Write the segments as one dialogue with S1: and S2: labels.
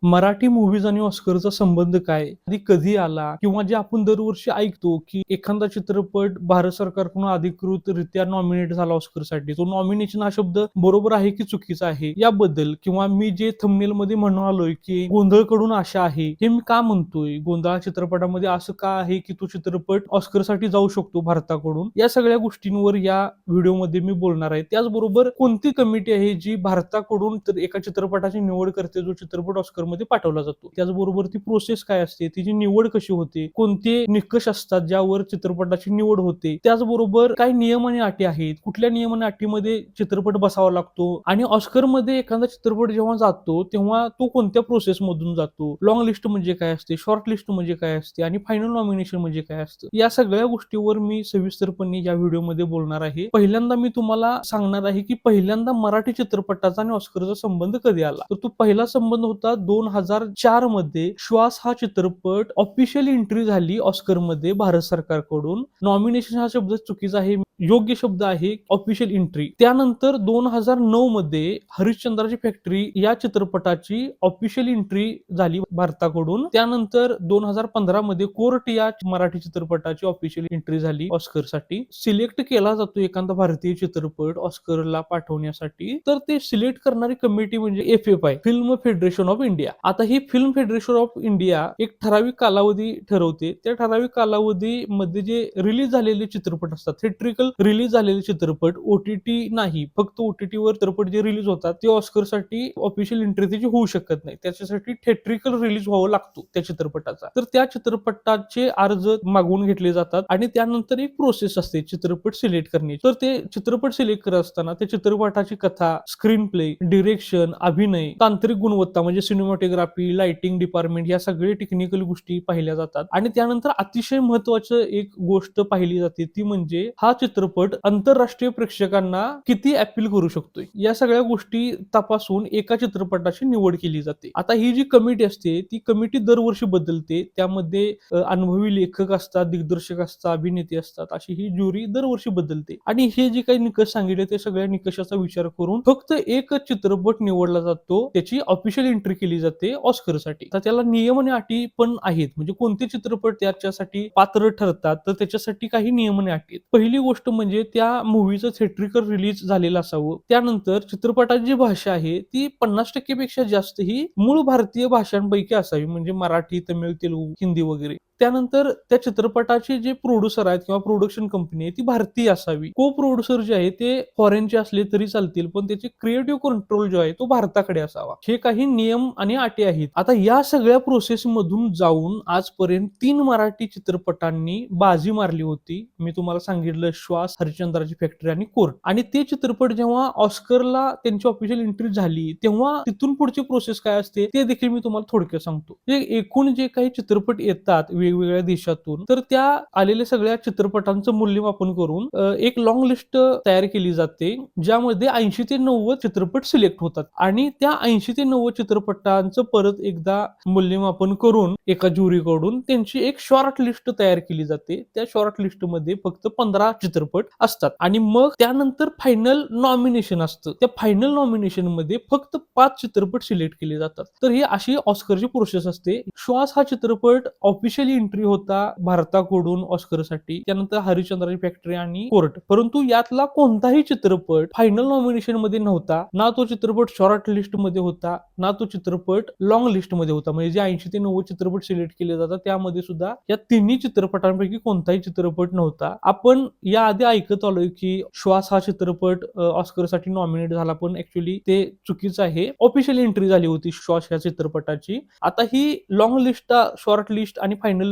S1: Marathi movies आणि ऑस्करचा संबंध काय? आधी कधी आला? किंवा जे आपण दरवर्षी ऐकतो, की एखादा चित्रपट भारत सरकारकडून अधिकृतरित्या नॉमिनेट झाला ऑस्करसाठी. तो नॉमिनेशन हा शब्द बरोबर आहे की चुकीचा आहे? याबद्दल किंवा मी जे थंबनेलमध्ये म्हणालोय, की गोंधळकडून आशा आहे. हे मी का म्हणतोय? गोंधळ चित्रपटामध्ये असं का आहे, की तो चित्रपट ऑस्करसाठी जाऊ शकतो भारताकडून? या सगळ्या गोष्टींवर या व्हिडिओमध्ये मी बोलणार आहे. त्याचबरोबर कोणती कमिटी आहे जी भारताकडून तर एका चित्रपटाची निवड करते, जो चित्रपट ऑस्करमध्ये पाठवला जातो. त्याचबरोबर ती प्रोसेस काय असते, तिची निवड कशी होते, कोणते निकष असतात ज्यावर चित्रपटाची निवड होते, त्याचबरोबर काय नियम आणि अटी आहेत, कुठल्या नियम आणि अटीमध्ये चित्रपट बसावा लागतो आणि ऑस्करमध्ये एखादा चित्रपट जेव्हा जातो तेव्हा तो कोणत्या प्रोसेस मधून जातो, लॉंग लिस्ट म्हणजे काय असते, शॉर्ट लिस्ट म्हणजे काय असते आणि फायनल नॉमिनेशन म्हणजे काय असतं, या सगळ्या गोष्टीवर मी सविस्तरपणे या व्हिडिओमध्ये बोलणार आहे. पहिल्यांदा मी तुम्हाला सांगणार आहे की पहिल्यांदा मराठी चित्रपटाचा आणि ऑस्करचा संबंध कधी आला. तर तो पहिला संबंध होता 2004 मध्ये. श्वास हा चित्रपट ऑफिशियली एंट्री झाली ऑस्करमध्ये भारत सरकारकडून. नॉमिनेशन हा शब्द चुकीचा आहे, योग्य शब्द आहे ऑफिशियल एंट्री. त्यानंतर 2009 मध्ये हरिश्चंद्राची फॅक्टरी या चित्रपटाची ऑफिशियल एंट्री झाली भारताकडून. त्यानंतर 2015 मध्ये कोर्ट या मराठी चित्रपटाची ऑफिशियल एंट्री झाली ऑस्करसाठी. सिलेक्ट केला जातो एखादा भारतीय चित्रपट ऑस्करला पाठवण्यासाठी, तर ते सिलेक्ट करणारी कमिटी म्हणजे FFI, film federation of India. आता ही फिल्म फेडरेशन ऑफ इंडिया एक ठराविक कालावधी ठरवते. त्या ठराविक कालावधीमध्ये जे रिलीज झालेले चित्रपट असतात, थिएट्रिकल रिलीज झालेले चित्रपट, OTT नाही, फक्त OTT वर चित्रपट जे रिलीज होतात ते ऑस्करसाठी ऑफिशियल एंट्री त्याची होऊ शकत नाही. त्याच्यासाठी थिएट्रिकल रिलीज व्हावा लागतो त्या चित्रपटाचा. तर त्या चित्रपटाचे अर्ज मागवून घेतले जातात आणि त्यानंतर एक प्रोसेस असते चित्रपट सिलेक्ट करण्याची. तर ते चित्रपट सिलेक्ट करत असताना त्या चित्रपटाची कथा, स्क्रीन प्ले, डिरेक्शन, अभिनय, तांत्रिक गुणवत्ता म्हणजे सिनेमॅटोग्राफी, लाइटिंग डिपार्टमेंट, या सगळे टेक्निकल गोष्टी पाहिल्या जातात आणि त्यानंतर अतिशय महत्वाचं एक गोष्ट पाहिली जाते, ती म्हणजे हा चित्रपट आंतरराष्ट्रीय प्रेक्षकांना किती अपील करू शकतोय. या सगळ्या गोष्टी तपासून एका चित्रपटाची निवड केली जाते. आता ही जी कमिटी असते ती कमिटी दरवर्षी बदलते. त्यामध्ये अनुभवी लेखक असतात, दिग्दर्शक असतात, अभिनेते असतात, अशी ही ज्युरी दरवर्षी बदलते आणि हे जे काही निकष सांगितले ते सगळ्या निकषाचा विचार करून फक्त एकच चित्रपट निवडला जातो, त्याची ऑफिशियल एंट्री केली जाते ऑस्करसाठी. तर त्याला नियम आणि अटी पण आहेत, म्हणजे कोणते चित्रपट त्याच्यासाठी पात्र ठरतात, तर त्याच्यासाठी काही नियम आणि अटी आहेत. पहिली गोष्ट म्हणजे त्या मूव्हीचं थिएट्रिकल रिलीज झालेलं असावं. त्यानंतर चित्रपटाची जी भाषा आहे ती 50% पेक्षा जास्त ही मूळ भारतीय भाषांपैकी असावी, म्हणजे मराठी, तमिळ, तेलुगू, हिंदी वगैरे. त्यानंतर त्या चित्रपटाचे जे प्रोड्युसर आहेत किंवा प्रोडक्शन कंपनी आहे ती भारतीय असावी. को प्रोड्युसर जे आहे ते फॉरेनचे असले तरी चालतील, पण त्याचे क्रिएटिव्ह कंट्रोल जो आहे तो भारताकडे असावा. हे काही नियम आणि अटी आहेत. आता या सगळ्या प्रोसेस मधून जाऊन आजपर्यंत 3 मराठी चित्रपटांनी बाजी मारली होती. मी तुम्हाला सांगितलं श्वास, हरिश्चंद्राची फॅक्टरी आणि कोर्ट. आणि ते चित्रपट जेव्हा ऑस्करला त्यांची ऑफिशियल एंट्री झाली तेव्हा तिथून पुढची प्रोसेस काय असते ते देखील मी तुम्हाला थोडक्यात सांगतो. एकूण जे काही चित्रपट येतात वेगवेगळ्या देशातून, तर त्या आलेल्या सगळ्या चित्रपटांचं मूल्यमापन करून एक लॉंग लिस्ट तयार केली जाते, ज्यामध्ये 80 ते 90 चित्रपट सिलेक्ट होतात आणि त्या 80 ते 90 चित्रपटांचं परत एकदा मूल्यमापन करून एका ज्युरीकडून त्यांची एक शॉर्ट लिस्ट तयार केली जाते. त्या शॉर्ट लिस्ट मध्ये फक्त 15 चित्रपट असतात आणि मग त्यानंतर फायनल नॉमिनेशन असतं. त्या फायनल नॉमिनेशन मध्ये फक्त 5 चित्रपट सिलेक्ट केले जातात. तर ही अशी ऑस्करची प्रोसेस असते. श्वास हा चित्रपट ऑफिशियली एंट्री होता भारताकडून ऑस्करसाठी. त्यानंतर हरिश्चंद्राची फॅक्टरी आणि कोर्ट. परंतु यातला कोणताही चित्रपट फायनल नॉमिनेशन मध्ये नव्हता. ना तो चित्रपट शॉर्ट लिस्ट मध्ये होता, ना तो चित्रपट लॉंग लिस्ट मध्ये होता. म्हणजे जे 80 ते 90 चित्रपट सिलेक्ट केले जातात त्यामध्ये सुद्धा या तिन्ही चित्रपटांपैकी कोणताही चित्रपट नव्हता. आपण याआधी ऐकत आलोय की श्वास हा चित्रपट ऑस्करसाठी नॉमिनेट झाला, पण ऍक्च्युअली ते चुकीचं आहे. ऑफिशियल एंट्री झाली होती श्वास या चित्रपटाची. आता ही लॉंग लिस्ट, शॉर्ट लिस्ट आणि फायनल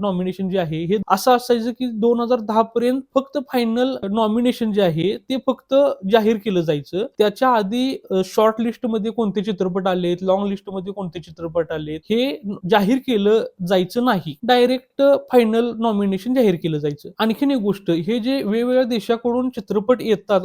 S1: नॉमिनेशन जे आहे हे असं असायचं की 2010 पर्यंत फक्त फायनल नॉमिनेशन जे आहे ते फक्त जाहीर केलं जायचं. त्याच्या आधी शॉर्ट लिस्ट मध्ये कोणते चित्रपट आलेत, लॉंग लिस्ट मध्ये कोणते चित्रपट आलेत हे जाहीर केलं जायचं नाही. डायरेक्ट फायनल नॉमिनेशन जाहीर केलं जायचं. आणखीन एक गोष्ट, हे जे वेगवेगळ्या देशाकडून चित्रपट येतात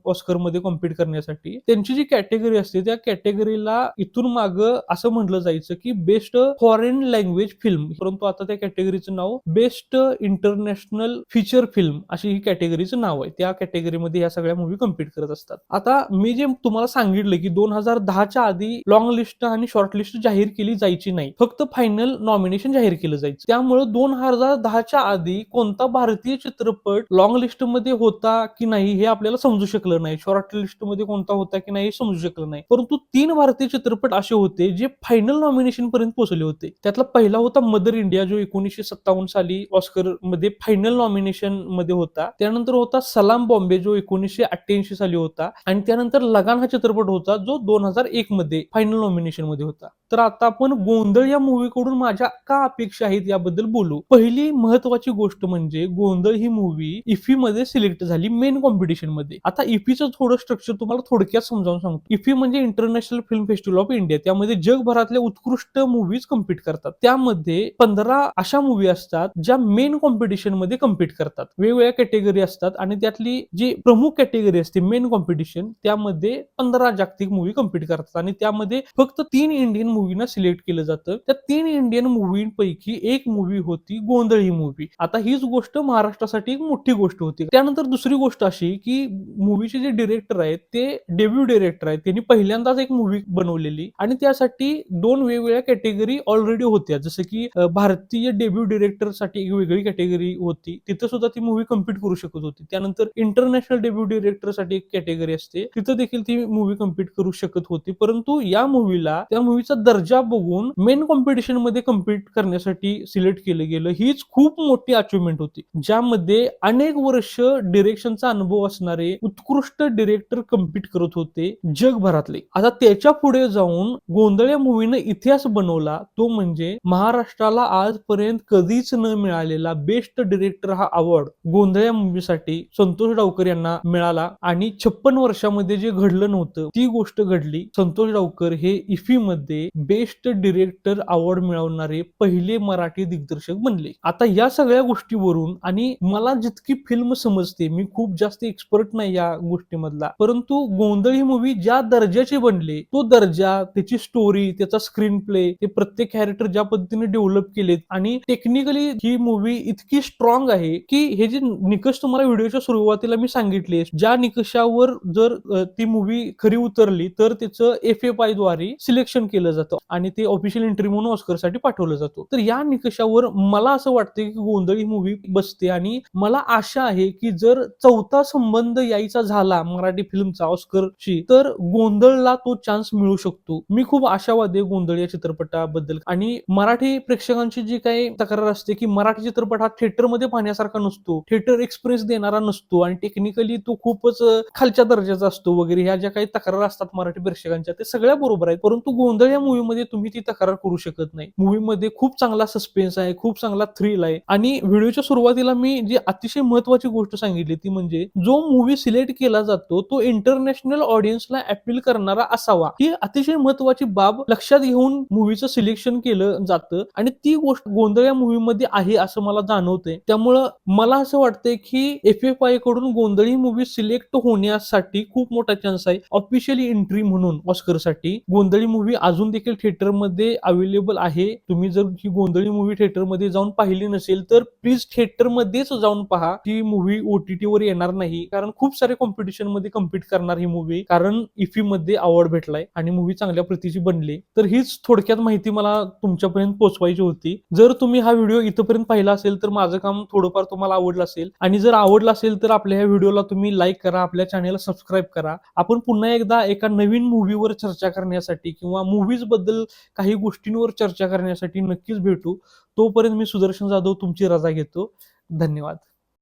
S1: ऑस्कर मध्ये कॉम्पीट करण्यासाठी, त्यांची जी कॅटेगरी असते त्या कॅटेगरीला इथून मागं असं म्हटलं जायचं की बेस्ट फॉरेन लँग्वेज फिल्म. परंतु आता त्या कॅटेगरीचं नाव बेस्ट इंटरनॅशनल फीचर फिल्म अशी ही कॅटेगरीचं नाव आहे. त्या कॅटेगरीमध्ये या सगळ्या मूव्ही कम्पीट करत असतात. आता मी जे तुम्हाला सांगितलं की 2010च्या आधी लॉंग लिस्ट आणि शॉर्ट लिस्ट जाहीर केली जायची नाही, फक्त फायनल नॉमिनेशन जाहीर केलं जायचं. त्यामुळे 2010च्या आधी कोणता भारतीय चित्रपट लॉंग लिस्ट मध्ये होता की नाही हे आपल्याला समजू शकलं नाही, शॉर्ट लिस्ट मध्ये कोणता होता की नाही हे समजू शकलं नाही. परंतु 3 भारतीय चित्रपट असे होते जे फायनल नॉमिनेशन पर्यंत पोहोचले होते. त्यातला पहिला होता मदर इंडिया, जो 1957 साली ऑस्कर मध्ये फायनल नॉमिनेशन मध्ये होता. त्यानंतर होता सलाम बॉम्बे, जो 1988 साली होता. आणि त्यानंतर लगान हा चित्रपट होता, जो 2001 मध्ये फायनल नॉमिनेशन मध्ये होता. तर आता आपण गोंधळ या मूवी कडून माझ्या का अपेक्षा आहेत याबद्दल बोलू. पहिली महत्वाची गोष्ट म्हणजे गोंधळ ही मूवी इफ्फी मध्ये सिलेक्ट झाली मेन कॉम्पिटिशन मध्ये. आता इफ्फीचं थोडं स्ट्रक्चर तुम्हाला थोडक्यात समजावून सांगतो. इफ्फी म्हणजे international film festival of India. त्यामध्ये जगभरातल्या उत्कृष्ट मूवीज कम्पीट करतात. त्यामध्ये 15 अशा मूवी असतात ज्या मेन कॉम्पिटिशन मध्ये कम्पीट करतात. वेगवेगळ्या कॅटेगरी असतात आणि त्यातली जी प्रमुख कॅटेगरी असते मेन कॉम्पिटिशन, त्यामध्ये 15 जागतिक मूवी कम्पीट करतात आणि त्यामध्ये फक्त 3 इंडियन मूवीना सिलेक्ट केलं जातं. त्या 3 इंडियन मूवींपैकी एक मूवी होती गोंधळ ही मूवी. आता हीच गोष्ट महाराष्ट्रासाठी एक मोठी गोष्ट होती. त्यानंतर दुसरी गोष्ट अशी की मूवीचे जे डिरेक्टर आहेत ते डेब्यू डिरेक्टर आहेत. त्यांनी पहिल्यांदाच एक मूवी बनवलेली आणि त्यासाठी 2 वेगवेगळ्या कॅटेगरी ऑलरेडी होत्या. जसं की भारतीय डेब्यू डिरेक्टर साठी एक वेगळी कॅटेगरी होती, तिथं सुद्धा ती मूवी कम्पीट करू शकत होती. त्यानंतर इंटरनॅशनल डेब्यू डिरेक्टर साठी एक कॅटेगरी असते, तिथं देखील ती मूवी कम्पीट करू शकत होती. परंतु या मूवीला त्या मूवीचा दर्जा बघून मेन कॉम्पिटिशन मध्ये कम्पीट करण्यासाठी सिलेक्ट केलं गेलं. हीच खूप मोठी अचिव्हमेंट होती, ज्यामध्ये अनेक वर्ष डिरेक्शनचा अनुभव असणारे उत्कृष्ट डिरेक्टर कम्पीट करत होते जगभरातले. आता त्याच्या पुढे जाऊन गोंधळ या मूवीने इतिहास बनवला, तो म्हणजे महाराष्ट्राला आजपर्यंत कधीच न मिळालेला बेस्ट डिरेक्टर हा अवॉर्ड गोंधळ या मूवीसाठी संतोष डावकर यांना मिळाला. आणि 56 वर्षामध्ये जे घडलं नव्हतं ती गोष्ट घडली. संतोष डावकर हे इफ्फी मध्ये बेस्ट डिरेक्टर अवॉर्ड मिळवणारे पहिले मराठी दिग्दर्शक बनले. आता या सगळ्या गोष्टीवरून, आणि मला जितकी फिल्म समजते, मी खूप जास्त एक्सपर्ट नाही या गोष्टीमधला, परंतु गोंधळ ही मूवी ज्या दर्जाची बनले, तो दर्जा, त्याची स्टोरी, त्याचा स्क्रीन प्ले, ते प्रत्येक कॅरेक्टर ज्या पद्धतीने डेव्हलप केलेत, आणि टेक्निकली ही मूवी इतकी स्ट्रॉंग आहे की हे जे निकष तुम्हाला व्हिडिओच्या सुरुवातीला मी सांगितले, ज्या निकषावर जर ती मूवी खरी उतरली तर त्याचं FFI द्वारे सिलेक्शन केलं जातं आणि ते ऑफिशियल एंट्री म्हणून ऑस्कर साठी पाठवलं जातं. तर या निकषावर मला असं वाटतं की गोंधळ ही मूवी बसते. आणि मला आशा आहे की जर चौथा संबंध यायचा झाला मराठी फिल्मचा ऑस्करशी, तर गोंधळला तो चान्स मिळू शकतो. मी खूप आशावादी आहे गोंधळ या चित्रपटाबद्दल. आणि मराठी प्रेक्षकांची जी काही तक्रार असते की मराठी चित्रपट हा थिएटरमध्ये पाहण्यासारखा नसतो, थिएटर एक्सपिरियन्स देणारा नसतो आणि टेक्निकली तो खूपच खालच्या दर्जाचा असतो वगैरे, ह्या ज्या काही तक्रार असतात मराठी प्रेक्षकांच्या, ते सगळ्या बरोबर आहेत. परंतु गोंधळ या मूवीमध्ये तुम्ही ती तक्रार करू शकत नाही. मूवीमध्ये खूप चांगला सस्पेन्स आहे, खूप चांगला थ्रिल आहे. आणि व्हिडिओच्या सुरुवातीला मी जी अतिशय महत्वाची गोष्ट सांगितली ती म्हणजे जो मूवी सिलेक्ट केला जातो तो इंटरनॅशनल ऑडियन्सला अपील करणारा असावा, ही अतिशय महत्वाची बाब लक्षात घेऊन मूवीचं सिलेक्शन केलं जातं. आणि ती गोष्ट गोंधळ या मूवीमध्ये आहे असं मला जाणवतंय. त्यामुळं मला असं वाटतंय की FFI कडून गोंधळ ही मूवी सिलेक्ट होण्यासाठी खूप मोठा चान्स आहे. ऑफिशियली एंट्री म्हणून ऑस्करसाठी गोंधळी मूवी अजून देखील थिएटरमध्ये अवेलेबल आहे. तुम्ही जर ही गोंधळी मूवी थिएटरमध्ये जाऊन पाहिली नसेल तर प्लीज थिएटरमध्येच जाऊन पहा. ही मूवी OTT वर येणार नाही, कारण खूप सारे कॉम्पिटिशन मध्ये कम्पीट करणार ही मूवी, कारण इफ्फी मध्ये अवॉर्ड भेटलाय आणि मूवी चांगल्या प्रतीची बनली. तर हीच थोडक्यात माहिती मला तुमच्यापर्यंत पोहोचवायची होती. जर तुम्ही हा व्हिडिओ इथपर्यंत पाहिला असेल तर माझं काम थोडंफार तुम्हाला आवडलं असेल, आणि जर आवडलं असेल तर आपल्या ह्या व्हिडिओला तुम्ही लाईक करा, आपल्या चॅनेलला सबस्क्राईब करा. आपण पुन्हा एकदा एका नवीन मूवीवर चर्चा करण्यासाठी किंवा मूवीज बद्दल काही गोष्टींवर चर्चा करण्यासाठी नक्कीच भेटू. तोपर्यंत मी सुदर्शन जाधव तुमची रजा घेतो. धन्यवाद.